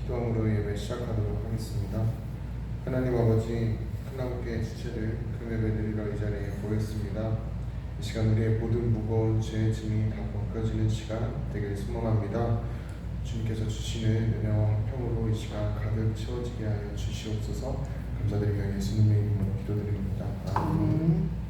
기도함으로 예배 시작하도록 하겠습니다. 하나님 아버지, 하나님께 지체를 금요일드리러 이 자리에 모였습니다. 이 시간 우리의 모든 무거운 죄의 짐이 다 벗겨지는 시간 되길 소망합니다. 주님께서 주시는 은혜와 평으로 이 시간 가득 채워지게 하여 주시옵소서. 감사드리며 예수님의 이름으로 기도드립니다. 아멘.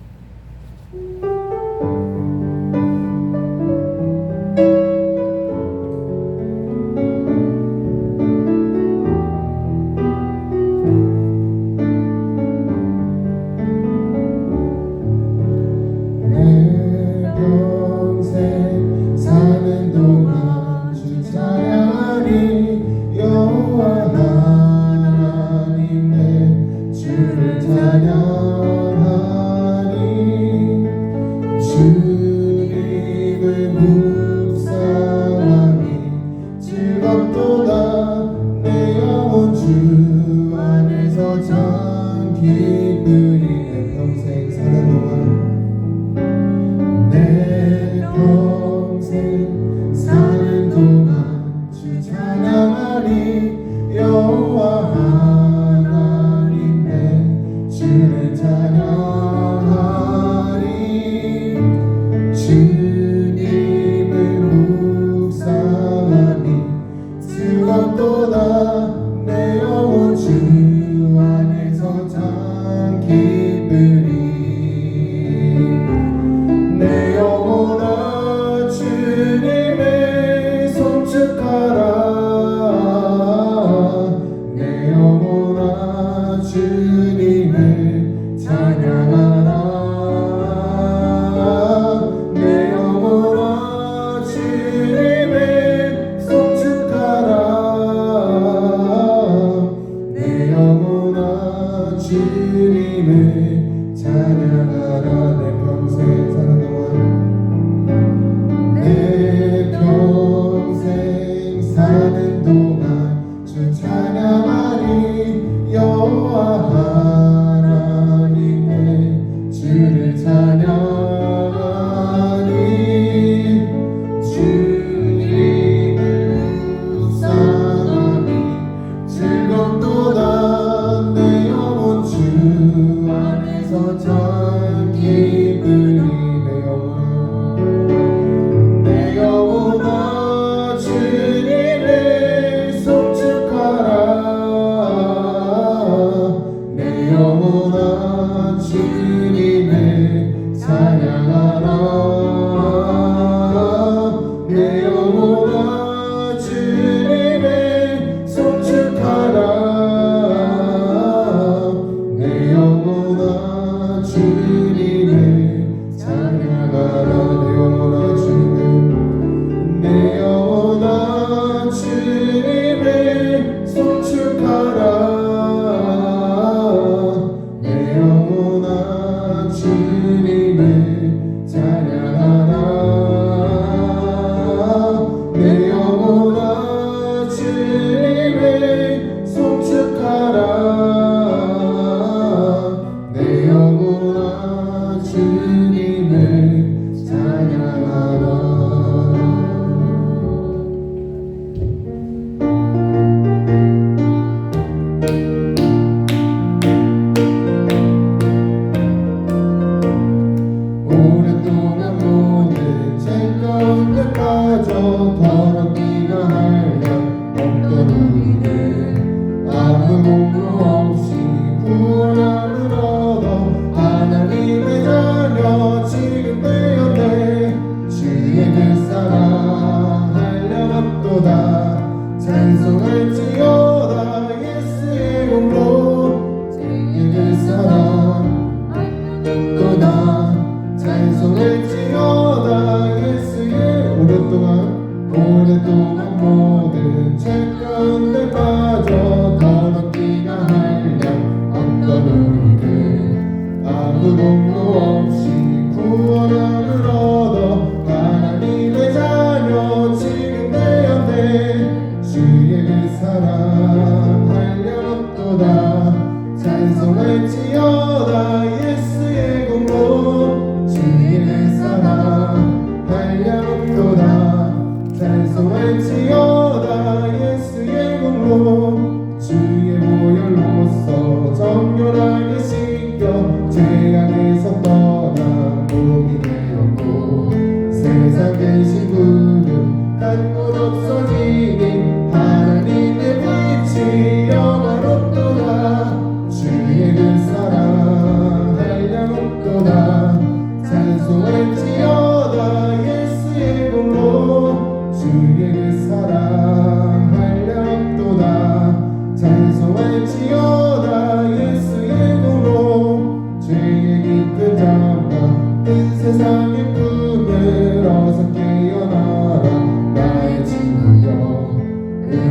찬송할지어다 예수의 공로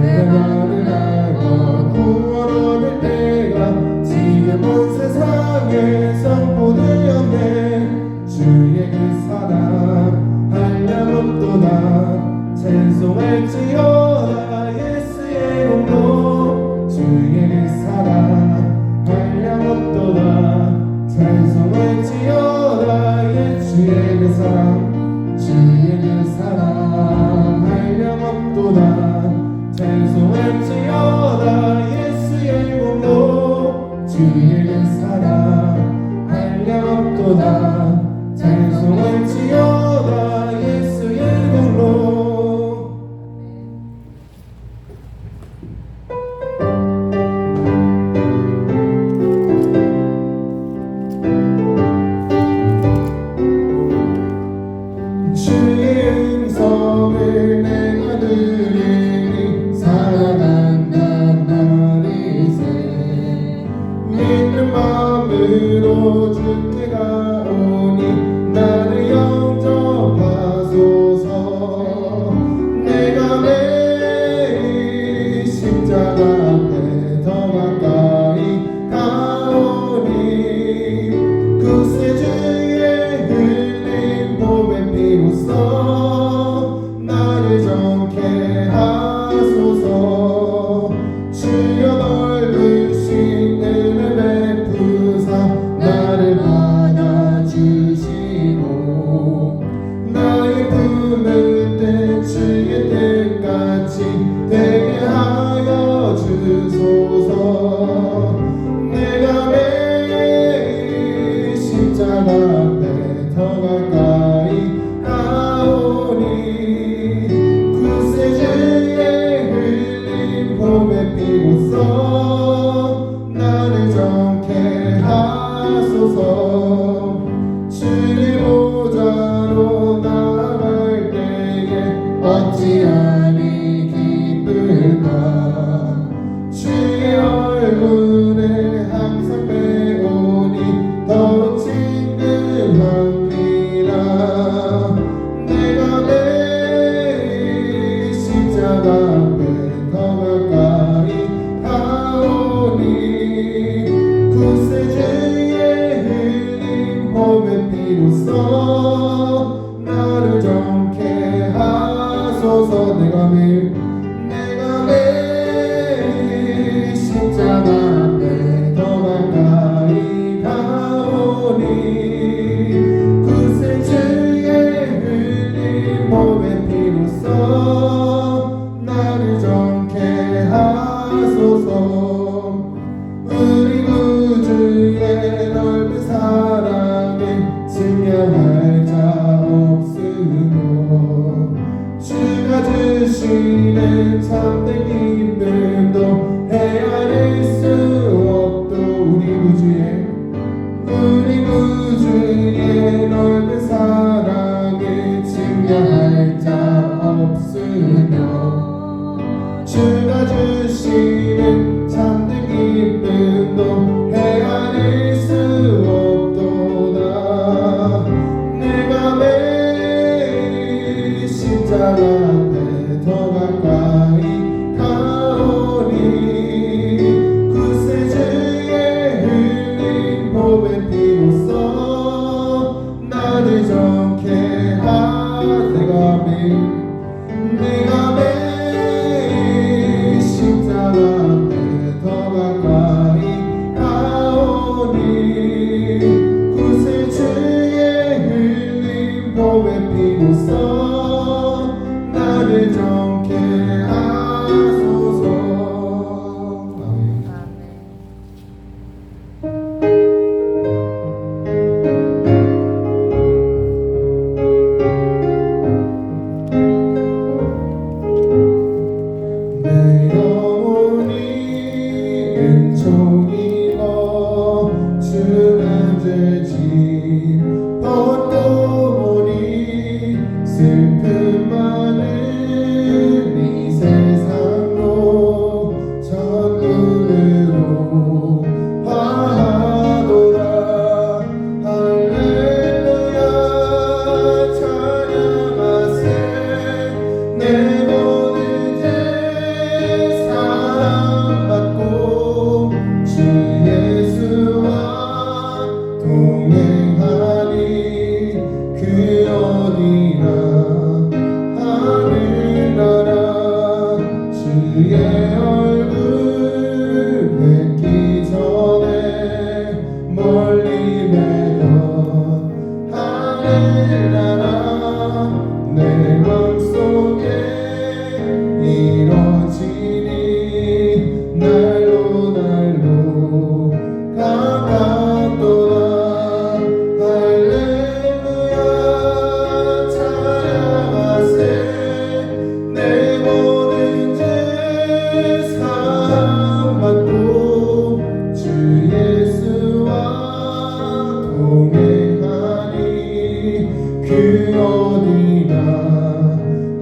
너를 알고 구원 얻을 때가 지금 온 세상에 선포되었네. 주의 그 사랑 한량없도다 찬송할지어다 예수의 공로. 주의 그 사랑 한량없도다 찬송할지어다 예수의 그 사랑. 주의 그 사랑 한량없도다 찬송할지어다 예수의 공로. 주의 그 사랑 한량없도다 찬송할지어다 예수의 공로. 주의 음성을 내가 들으니 살아간단 말이세. 믿는 마음으로 주께 가오니 나를 영접하소서. 내가 매일 십자가 앞에 더 가까이 가오니 구세주의 흘린 봄의 피로써 나를 정케 하소서. 주여 넓으신 은혜 베푸사 나를 받아주시고 나의 품을 때 주의 뜻같이 되게 하여 주소서. 내가 매일 십자가 앞에 더 가까이 가오니 구세주의 흘린 봄의 피로써 나를 정케 하소서. 주의 보좌로 나아갈 때에 어찌하니 기쁠까. 주의 얼굴을 항상 배우니 더욱 친근합니다. 내가 매일 십자가 앞에 더 가까이 가오니 구세주의 흘린 봄의 피로써 나를 정케 하소서. 내가 매일 십자가 앞에 더 가까이 가오니 구세주의 흘린 봄의 피로써 나를 정케 하소서. 우리 구주의 넓은 사랑을 증명할 자 없으며 주가 주시는 참된 기쁨도 헤아릴 수 없도. 우리 구주의 넓은 사랑을 증명할 자 없으며 주가 주시는 참된 기쁨도 헤아릴 수 없도다. 내가 매일 십자가 앞에 더 가까이 가오니 구세주의 흘린 봄의 피로써 나를 정케 내가 매일 얼굴 뵙기 전에 멀리 매던 하늘나라 내 맘속에 이뤄지니 날로 날로 가깝도다. 할렐루야 찬양하세. 내 모든 죄 사함받고 주 예수와 동행하니 그 어디나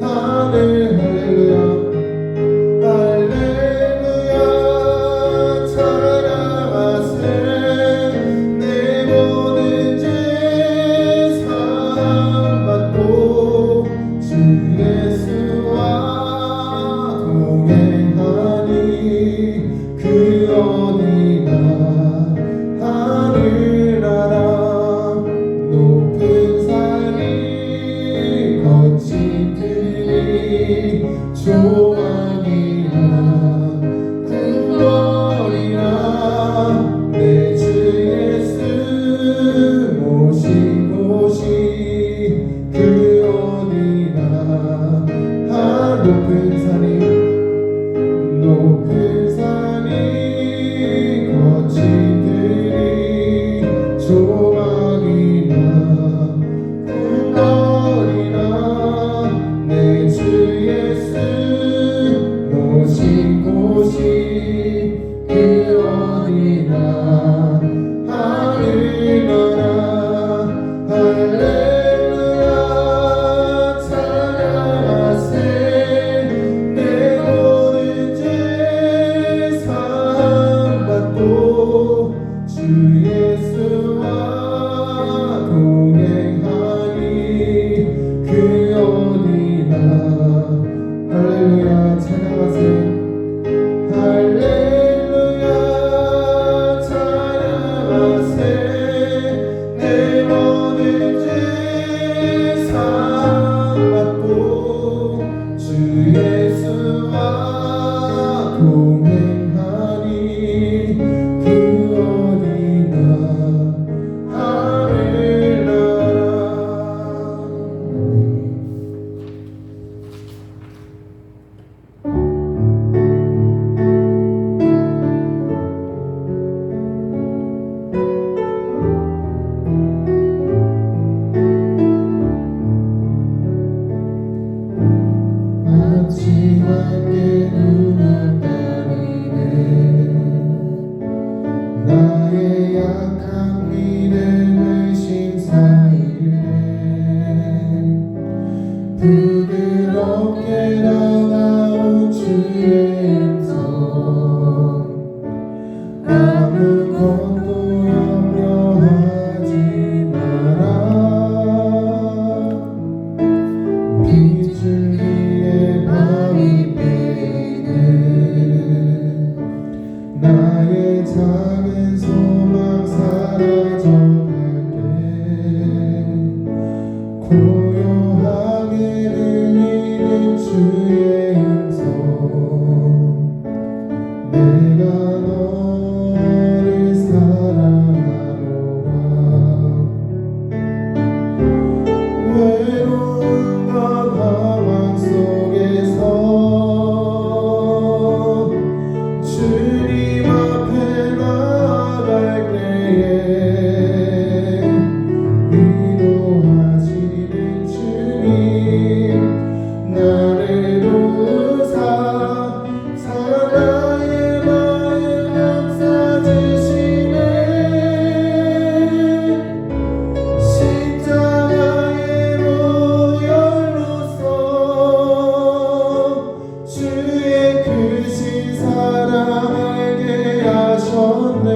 하늘. 할렐루야 할렐루야 찬양하세. 내 모든 죄 사함받고 주 예수와 동행하니 그 어디나 하늘나라. 높은 산이 거친 들이 조망이나 궁궐이나 내 주 예수 모신 곳이 그 어디나 높은 산이 거친 들이 조망이나 궁궐이나 내 주 예수 모신 곳이 그 어디나 하늘나라. 할렐루야 찬양하세. 내 모든 죄 사함받고 주 예수와 동행하니 그 어디나. 할렐루야 찬양하세. 할렐루야 찬양하세. 내 모든 죄 사함받고 주 예수와 동행하니 그 어디나 하늘나라. 아침 함께 눈앞가리네. 나의 약한 믿음을 심사일래. 부드럽게 다가온 주의 음성 아무것도 염려하지 마라. 비줄기에 바위 베이는 나의 작은 소망 사라져갈게. 고요하게 들리는 주의 음성 내가 너를 사랑하노라. 외로움과 방황 속에서 주님 앞에 나아갈 때에 위로하시는 주님 나를 도우사 사랑의 마음 감싸주시네. 십자가의 보혈로써 주의 크신 사랑 알게 하셨네.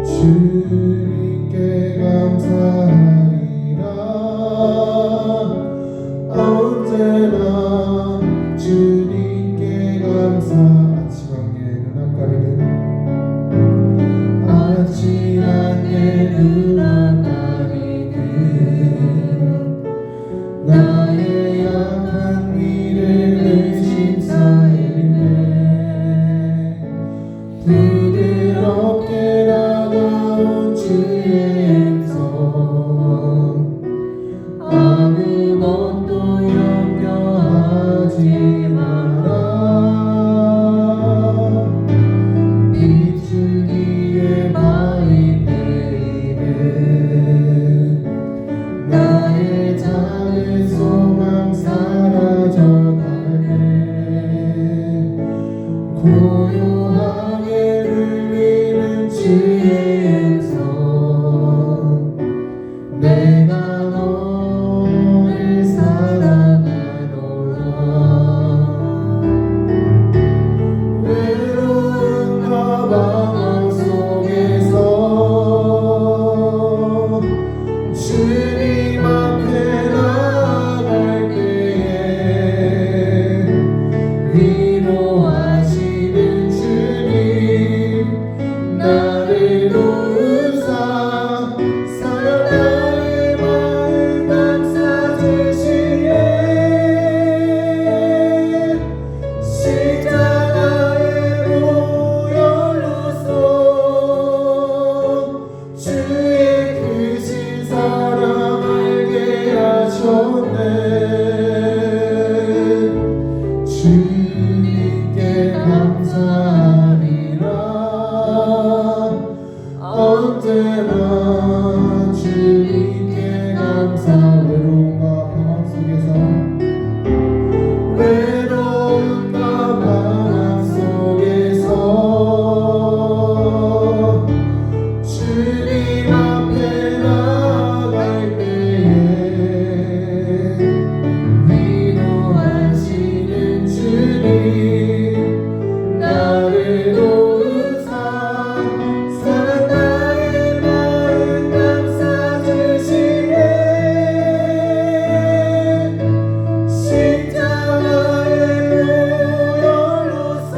주님께 감사하리라. 언제나 주님께 감사. 아침 안개 눈앞가리는 나의 약한 믿음을 주님께 감사하리라. 언제나 주님께 감사. 외로움과 방황 속에서 주님 앞에 나갈 때에 위로하시는 주님 나를 도우사 사랑 나의 마음 감싸 주시네. 십자가의 보혈로서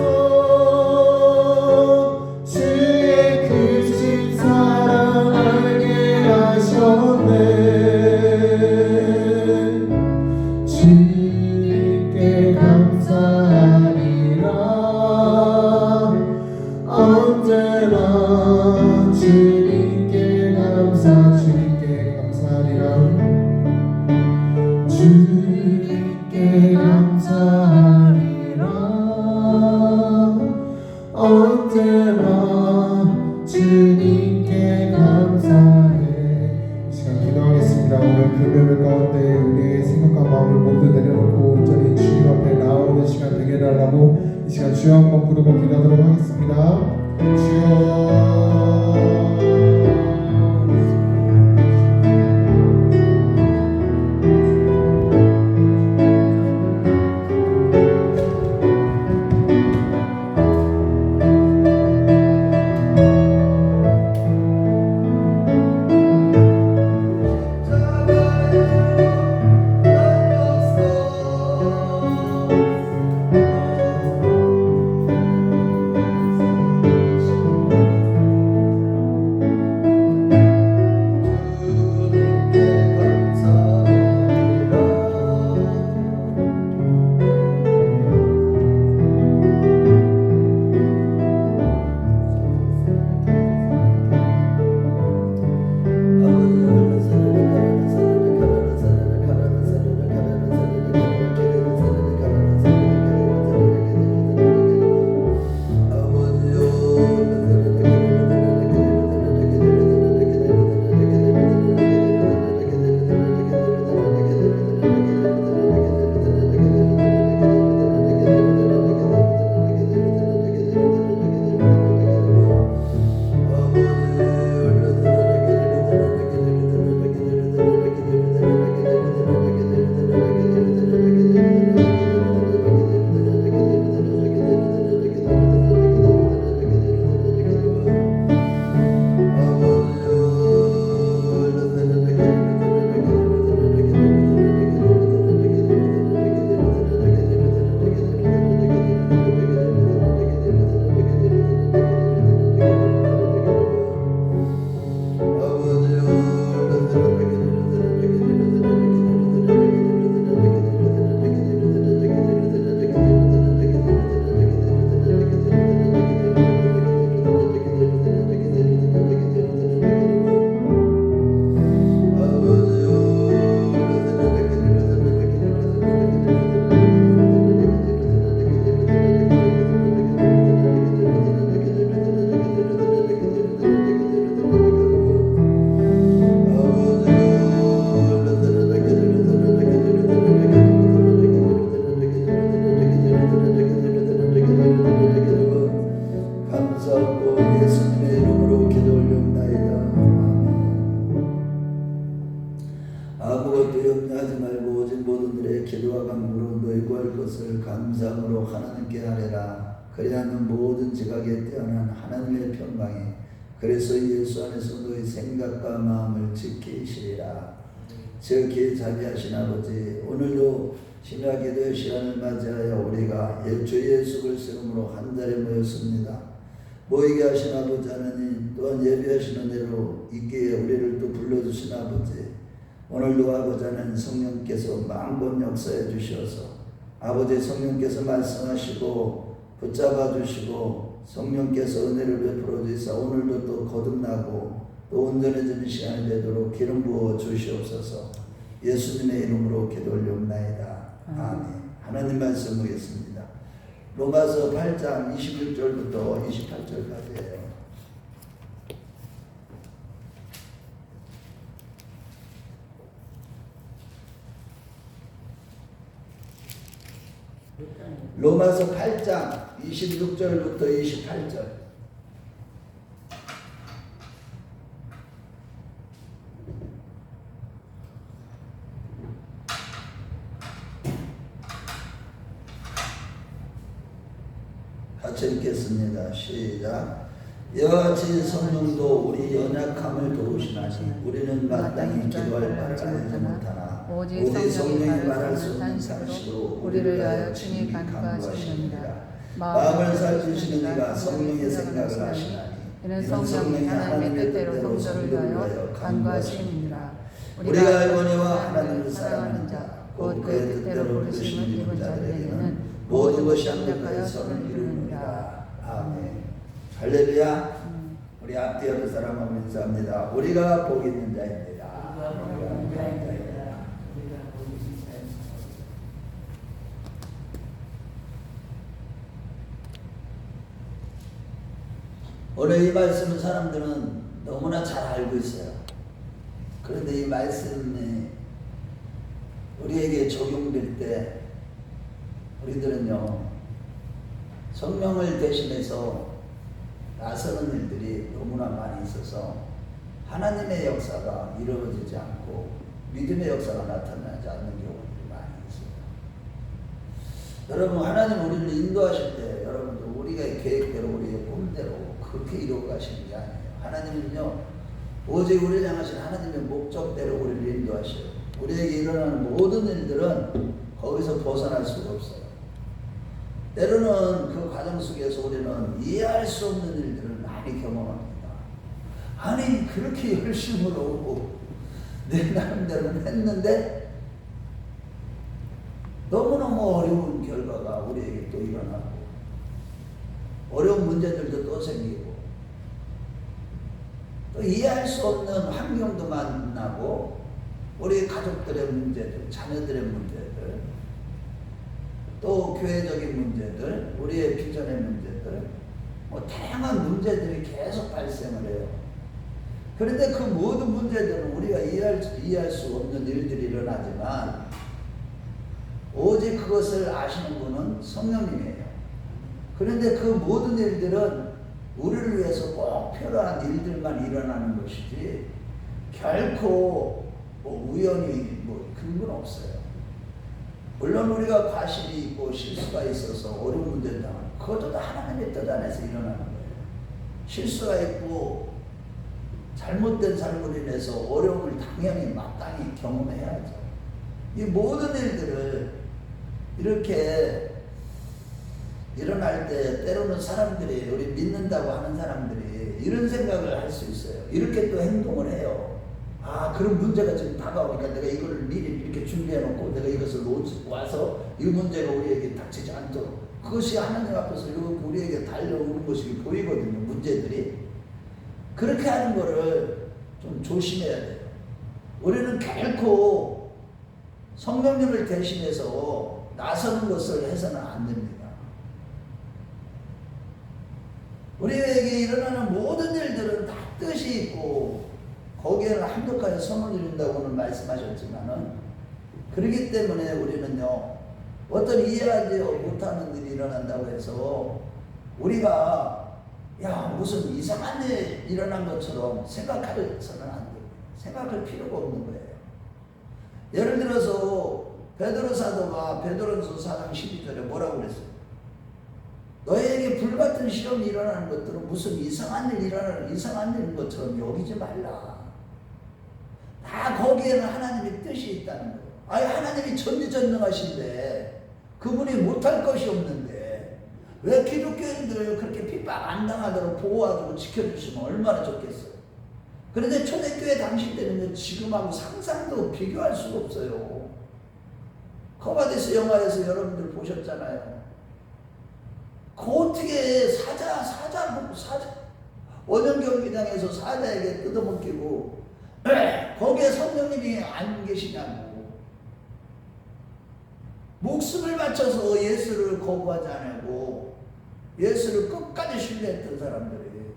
주의 크신 사랑 알게 하셨네. 주님께 감사하리라. 언제나 주님께 감사. 주님께 감사하리라. 주님께 감사하리라. 언제나 주님께 감사해. 이 시간 기도하겠습니다. 오늘 금요일 가운데 우리의 생각과 마음을 모두 내려놓고 온전히 주님 앞에 나오는 시간 되게 해달라고 이 시간 주여 한번 부르고 기도하도록 하겠습니다. 주여. 감사함으로 하나님께 하리라. 그리하면 모든 지각에 뛰어난 하나님의 평강이 그래서 예수 안에서 너희 생각과 마음을 지키시리라. 지극히 자비하신 아버지, 오늘도 심야 기도의 시간을 맞이하여 우리가 주 예수 그리스도 이름으로 한 자리에 모였습니다. 모이게 하신 아버지 하나님, 또한 예비하시는 대로 있기에 우리를 또 불러주신 아버지, 오늘도 아버지 하나님 성령께서 만번 역사해 주셔서 아버지 성령께서 말씀하시고 붙잡아 주시고 성령께서 은혜를 베풀어 주사 오늘도 또 거듭나고 또 온전해지는 시간이 되도록 기름 부어 주시옵소서. 예수님의 이름으로 기도 올리옵나이다. 아멘. 하나님 말씀 보겠습니다. 로마서 8장 26절부터 28절까지예요. 로마서 8장 26절부터 28절. 같이 읽겠습니다. 시작. 이와 같이 성령도 우리 연약함을 도우시나니 우리는 마땅히 기도할 바를 알지 못하나 오직 성령이 말할 수 없는 단식으로 우리를 위하여 친히 간구하시느니라. 마음을 살피시는 이가 성령의 생각을 하시나니 이는 성령이 하나님의 뜻대로 성도를 위하여 간구하시느니라. 우리가 알거니와 하나님을 사랑하는 자 곧 그의 뜻대로 부르심을 입은 자들에게는 모든 것이 합력하여 선을 이루느니라. 아멘. 할렐루야. 우리 앞뒤 옆에 사람하고 인사합니다. 우리가 복 있는 자입니다. 우리가 복 있는 자입니다. 오늘 이 말씀은 사람들은 너무나 잘 알고 있어요. 그런데 이 말씀이 우리에게 적용될 때 우리들은요, 성령을 대신해서 나서는 일들이 너무나 많이 있어서 하나님의 역사가 이루어지지 않고 믿음의 역사가 나타나지 않는 경우들이 많이 있습니다. 여러분, 하나님 우리를 인도하실 때 여러분들 우리가 계획대로 우리의 꿈대로 그렇게 이루어 가시는 게 아니에요. 하나님은요, 오직 우리를 향하신 하나님의 목적대로 우리를 인도하셔요. 우리에게 일어나는 모든 일들은 거기서 벗어날 수가 없어요. 때로는 그 과정 속에서 우리는 이해할 수 없는 일들을 많이 경험합니다. 아니, 그렇게 열심으로 내 나름대로는 했는데 너무너무 어려운 결과가 우리에게 또 일어나고 어려운 문제들도 또 생기고 또 이해할 수 없는 환경도 만나고 우리 가족들의 문제들, 자녀들의 문제들, 또 교회적인 문제들, 우리의 비전의 문제들, 뭐 다양한 문제들이 계속 발생을 해요. 그런데 그 모든 문제들은 우리가 이해할 수 없는 일들이 일어나지만 오직 그것을 아시는 분은 성령님이에요. 그런데 그 모든 일들은 우리를 위해서 꼭 필요한 일들만 일어나는 것이지 결코 뭐 우연히 뭐 그런 건 없어요. 물론 우리가 과실이 있고 실수가 있어서 어려운 문제를 당하는 그것도 다 하나님의 뜻 안에서 일어나는 거예요. 실수가 있고 잘못된 삶으로 인해서 어려움을 당연히 마땅히 경험해야죠. 이 모든 일들을 이렇게 일어날 때 때로는 사람들이 우리 믿는다고 하는 사람들이 이런 생각을 할 수 있어요. 이렇게 또 행동을 해요. 아, 그런 문제가 지금 다가오니까 내가 이거를 미리 이렇게 준비해 놓고 내가 이것을 와서 이 문제가 우리에게 닥치지 않도록 그것이 하나님 앞에서 우리에게 달려오는 것이 보이거든요. 문제들이. 그렇게 하는 거를 좀 조심해야 돼요. 우리는 결코 성령님을 대신해서 나서는 것을 해서는 안 됩니다. 우리에게 일어나는 모든 일들은 다 뜻이 있고 거기에는 합력하여 선을 이룬다고 오늘 말씀하셨지만은 그렇기 때문에 우리는요 어떤 이해하지 못하는 일이 일어난다고 해서 우리가 야 무슨 이상한 일 일어난 것처럼 생각해서는 안 돼요. 생각할 필요가 없는 거예요. 예를 들어서 베드로 사도가 베드로전서 4장 12절에 뭐라고 그랬어요? 너희에게 불같은 시험이 일어나는 것들은 무슨 이상한 일인 것처럼 여기지 말라. 다 거기에는 하나님의 뜻이 있다는 거예요. 아니 하나님이 전지전능하신데 그분이 못할 것이 없는데 왜 기독교인들 그렇게 핍박 안 당하도록 보호하고 지켜주시면 얼마나 좋겠어요. 그런데 초대교회 당시 때는 지금하고 상상도 비교할 수가 없어요. 거바디스 영화에서 여러분들 보셨잖아요. 그 어떻게 사자 원형 경기장에서 사자에게 뜯어먹히고 거기에 성령님이 안 계시냐고. 목숨을 바쳐서 예수를 거부하지 않고 예수를 끝까지 신뢰했던 사람들이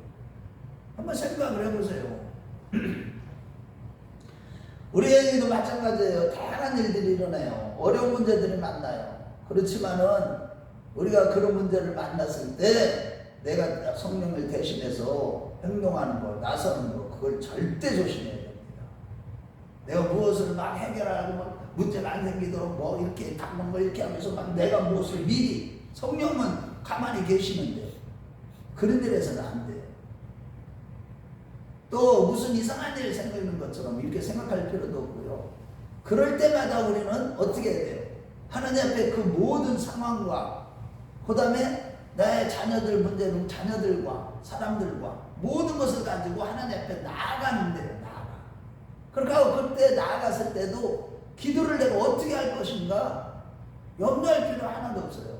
한번 생각을 해보세요. 우리에게도 마찬가지예요. 다양한 일들이 일어나요. 어려운 문제들이 만나요. 그렇지만은 우리가 그런 문제를 만났을 때 내가 성령을 대신해서 행동하는 거, 나서는 거, 그걸 절대 조심해야 됩니다. 내가 무엇을 막 해결하고 막 문제가 안 생기도록 뭐 이렇게 당근 뭐 이렇게 하면서 막 내가 무엇을 미리, 성령은 가만히 계시는데 그런 일에서는 안 돼요. 또 무슨 이상한 일 생기는 것처럼 이렇게 생각할 필요도 없고요. 그럴 때마다 우리는 어떻게 해야 돼요? 하나님 앞에 그 모든 상황과 그 다음에 나의 자녀들 문제는 자녀들과 사람들과 모든 것을 가지고 하나님 앞에 나아가는 데요. 나아가. 그렇게 하고 그때 나아갔을 때도 기도를 내가 어떻게 할 것인가 염려할 필요 하나도 없어요.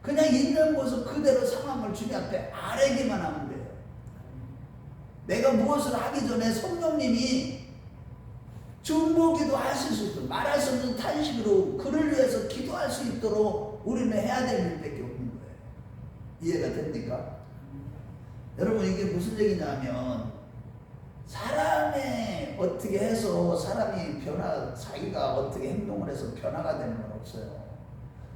그냥 있는 모습 그대로 상황을 주님 앞에 아뢰기만 하면 돼요. 내가 무엇을 하기 전에 성령님이 중보기도 하실 수 있도록 말할 수 없는 탄식으로 그를 위해서 기도할 수 있도록 우리는 해야 될 일밖에 없는 거예요. 이해가 됩니까? 여러분 이게 무슨 얘기냐면 사람의 어떻게 해서 사람이 자기가 어떻게 행동을 해서 변화가 되는 건 없어요.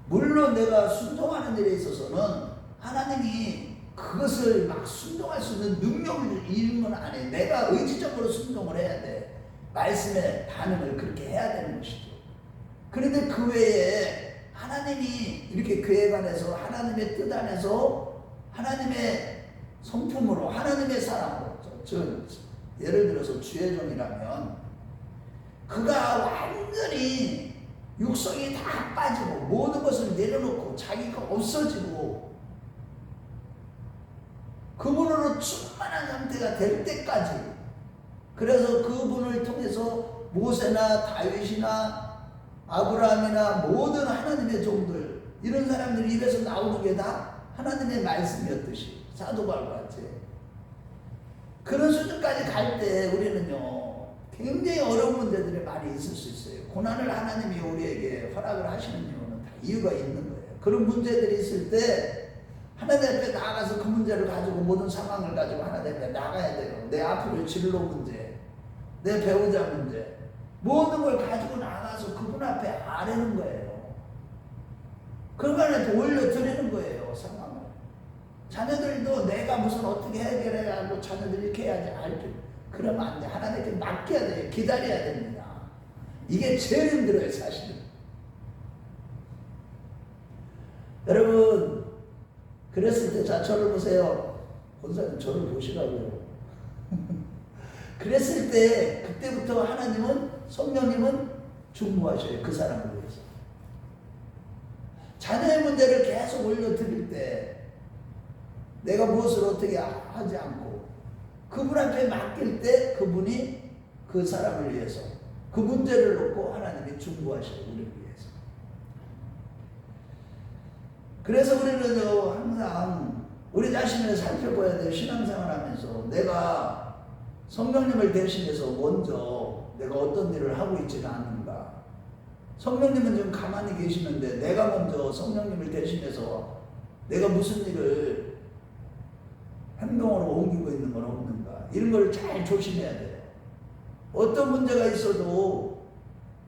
물론 내가 순종하는 일에 있어서는 하나님이 그것을 막 순종할 수 있는 능력을 잃는 건 아니에요. 내가 의지적으로 순종을 해야 돼. 말씀의 반응을 그렇게 해야 되는 것이죠. 그런데 그 외에 하나님이 이렇게 그에 관해서 하나님의 뜻 안에서 하나님의 성품으로 하나님의 사랑으로 예를 들어서 주의 종이라면 그가 완전히 육성이 다 빠지고 모든 것을 내려놓고 자기가 없어지고 그분으로 충만한 상태가 될 때까지, 그래서 그분을 통해서 모세나 다윗이나 아브라함이나 모든 하나님의 종들 이런 사람들이 입에서 나오는 게 다 하나님의 말씀이었듯이 사도 바울과 같이 그런 수준까지 갈 때 우리는요 굉장히 어려운 문제들이 많이 있을 수 있어요. 고난을 하나님이 우리에게 허락을 하시는 이유는 다 이유가 있는 거예요. 그런 문제들이 있을 때 하나님 앞에 나아가서 그 문제를 가지고 모든 상황을 가지고 하나님 앞에 나가야 돼요. 내 앞으로의 진로 문제, 내 배우자 문제, 모든 걸 가지고 나가서 그분 앞에 아뢰는 거예요. 그분한테 올려드리는 거예요, 상황을. 자녀들도 내가 무슨 어떻게 해결해야 하고 자녀들이 이렇게 해야지 알죠. 그러면 안 돼. 하나님께 맡겨야 돼요. 기다려야 됩니다. 이게 제일 힘들어요, 사실은. 여러분, 그랬을 때, 자, 저를 보세요. 권사님, 저를 보시라고요. 그랬을 때, 그때부터 하나님은, 성령님은 중보하셔요. 그 사람을 위해서. 자녀의 문제를 계속 올려드릴 때, 내가 무엇을 어떻게 하지 않고, 그분 앞에 맡길 때, 그분이 그 사람을 위해서, 그 문제를 놓고 하나님이 중보하셔요. 우리를 위해서. 그래서 우리는 항상 우리 자신을 살펴봐야 돼요. 신앙생활 하면서 내가 성령님을 대신해서 먼저 내가 어떤 일을 하고 있지는 않는가. 성령님은 지금 가만히 계시는데 내가 먼저 성령님을 대신해서 내가 무슨 일을 행동으로 옮기고 있는 건 없는가. 이런 걸 잘 조심해야 돼요. 어떤 문제가 있어도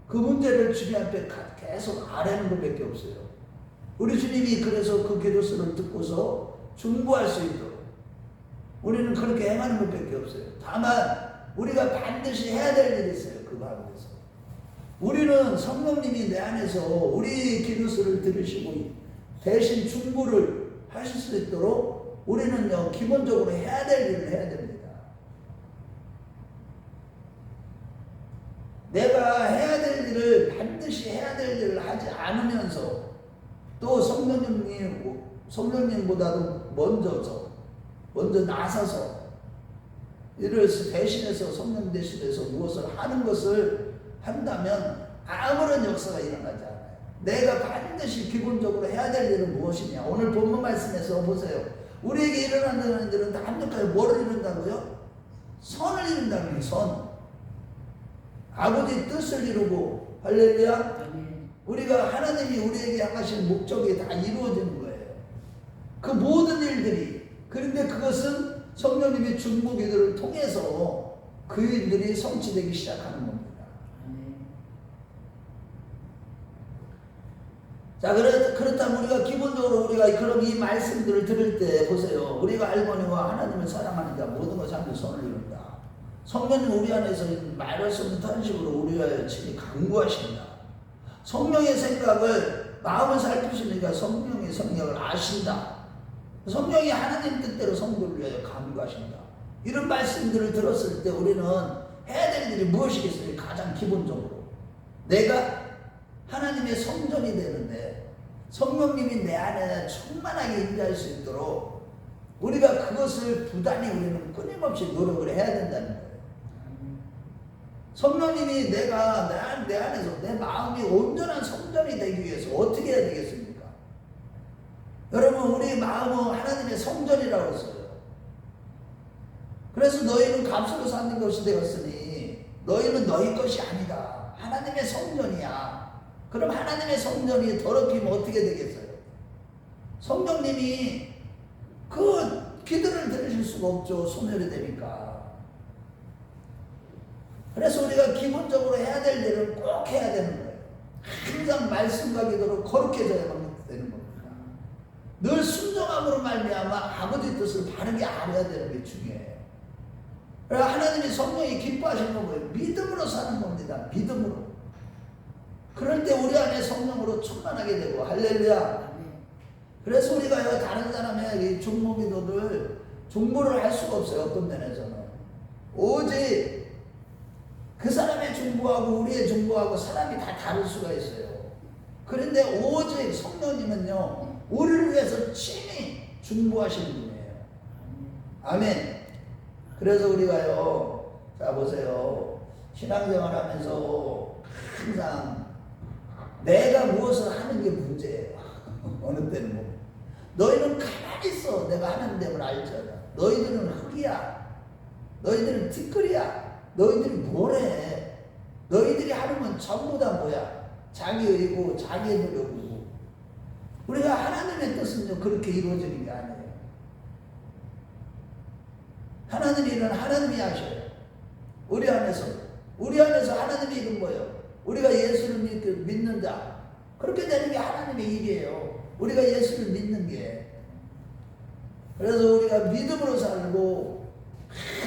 그 문제를 주님 앞에 계속 아뢰는 것밖에 없어요. 우리 주님이 그래서 그 기도서를 듣고서 중보할 수 있도록 우리는 그렇게 행하는 것밖에 없어요. 다만 우리가 반드시 해야 될 일이 있어요. 그 가운데서 우리는 성령님이 내 안에서 우리 기도서를 들으시고 대신 중보를 하실 수 있도록 우리는요 기본적으로 해야 될 일을 해야 됩니다. 내가 해야 될 일을 반드시 해야 될 일을 하지 않으면서 또 성령님보다도 먼저 나서서 이를 대신해서 성령 대신해서 무엇을 하는 것을 한다면 아무런 역사가 일어나지 않아요. 내가 반드시 기본적으로 해야 될 일은 무엇이냐. 오늘 본문 말씀에서 보세요. 우리에게 일어난다는 일은 다 합력하여 뭐를 이룬다고요? 선을 이룬다는 거예요. 선. 아버지 뜻을 이루고 할렐루야. 우리가 하나님이 우리에게 향하신 목적이 다 이루어지는 거예요. 그 모든 일들이. 그런데 그것은 성령님의 중보기도를 통해서 그 일들이 성취되기 시작하는 겁니다. 자, 그렇다면 우리가 기본적으로 우리가 그럼 이 말씀들을 들을 때 보세요. 우리가 알거니와 하나님을 사랑하는 자 모든 것을 하며 손을 이룬다. 성령님 우리 안에서 말할 수 없는 탄식으로 우리와 친히 강구하신다. 성령의 생각을 마음을 살피시니까 성령의 성령을 아신다. 성령이 하나님 뜻대로 성도를 위하여 강구하신다. 이런 말씀들을 들었을 때 우리는 해야 될 일이 무엇이겠어요? 가장 기본적으로 내가 하나님의 성전이 되는데 성령님이 내 안에 충만하게 임재할 수 있도록 우리가 그것을 부단히 우리는 끊임없이 노력을 해야 된다는 거예요. 성령님이 내 안에서 내 마음이 온전한 성전이 되기 위해서 어떻게 해야 되겠습니까? 여러분, 우리 마음은 하나님의 성전이라고 써요. 그래서 너희는 값으로 사는 것이 되었으니 너희는 너희 것이 아니다. 하나님의 성전이야. 그럼 하나님의 성전이 더럽히면 어떻게 되겠어요? 성령님이 그 기도를 들으실 수가 없죠. 소멸이 되니까. 그래서 우리가 기본적으로 해야 될 일을 꼭 해야 되는 거예요. 항상 말씀과 기도로 거룩해져야만 되는 겁니다. 늘 순종함으로 말미암아 아버지 뜻을 바르게 알아야 되는 게 중요해요. 그래서 하나님이 성령이 기뻐하시는 건 뭐예요? 믿음으로 사는 겁니다. 믿음으로. 그럴 때 우리 안에 성령으로 충만하게 되고 할렐루야. 그래서 우리가 다른 사람의 이 중보기도를 중보를 할 수가 없어요. 어떤 면에서는 오직 그 사람의 중보하고 우리의 중보하고 사람이 다 다를 수가 있어요. 그런데 오직 성령님은요 우리를 위해서 친히 중보하시는 분이에요. 아멘. 그래서 우리가요, 자 보세요, 신앙생활 하면서 항상 내가 무엇을 하는 게 문제예요. 어느 때는 뭐 너희는 가만히 있어. 내가 하나님을 알잖아. 너희들은 흙이야. 너희들은 티끌이야. 너희들이 뭘 해? 너희들이 하는 건 전부 다 뭐야? 자기 의고 자기의 노력이고. 우리가 하나님의 뜻은요 그렇게 이루어지는 게 아니에요. 하나님의 일은 하나님이 하셔요. 우리 안에서 하나님의 일은 뭐예요? 우리가 예수를 믿는 자, 그렇게 되는 게 하나님의 일이에요. 우리가 예수를 믿는 게. 그래서 우리가 믿음으로 살고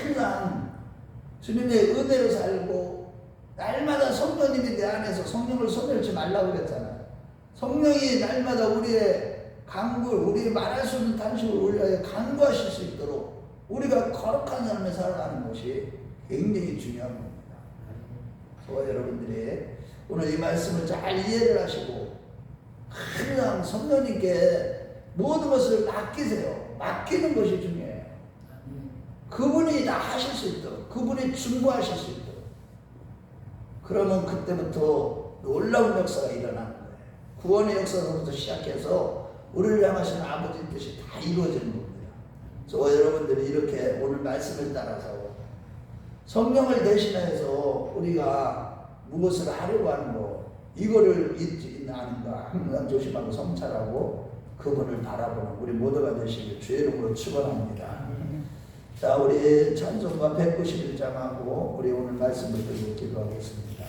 항상 주님의 은혜로 살고 날마다 성령님이 내 안에서 성령을 소멸치 말라고 그랬잖아요. 성령이 날마다 우리의 우리의 말할 수 없는 탄식을 우리에게 강구하실 수 있도록 우리가 거룩한 삶을 살아가는 것이 굉장히 중요한 겁니다. 저와 여러분들이 오늘 이 말씀을 잘 이해를 하시고 항상 성령님께 모든 것을 맡기세요. 맡기는 것이 중요해요. 그분이 다 하실 수 있도록, 그분이 중보하실 수 있도록. 그러면 그때부터 놀라운 역사가 일어나는 거예요. 구원의 역사부터 시작해서 우리를 향하시는 아버지 뜻이 다 이루어지는 겁니다. 저와 여러분들이 이렇게 오늘 말씀을 따라서 성령을 대신해서 우리가 무엇을 하려고 하는 거, 이거를 잊지 않는가 항상 조심하고 성찰하고 그분을 바라보는 우리 모두가 되시길 주의 이름으로 축원합니다. 자, 우리 찬송가 191장하고 우리 오늘 말씀을 듣고 기도하겠습니다.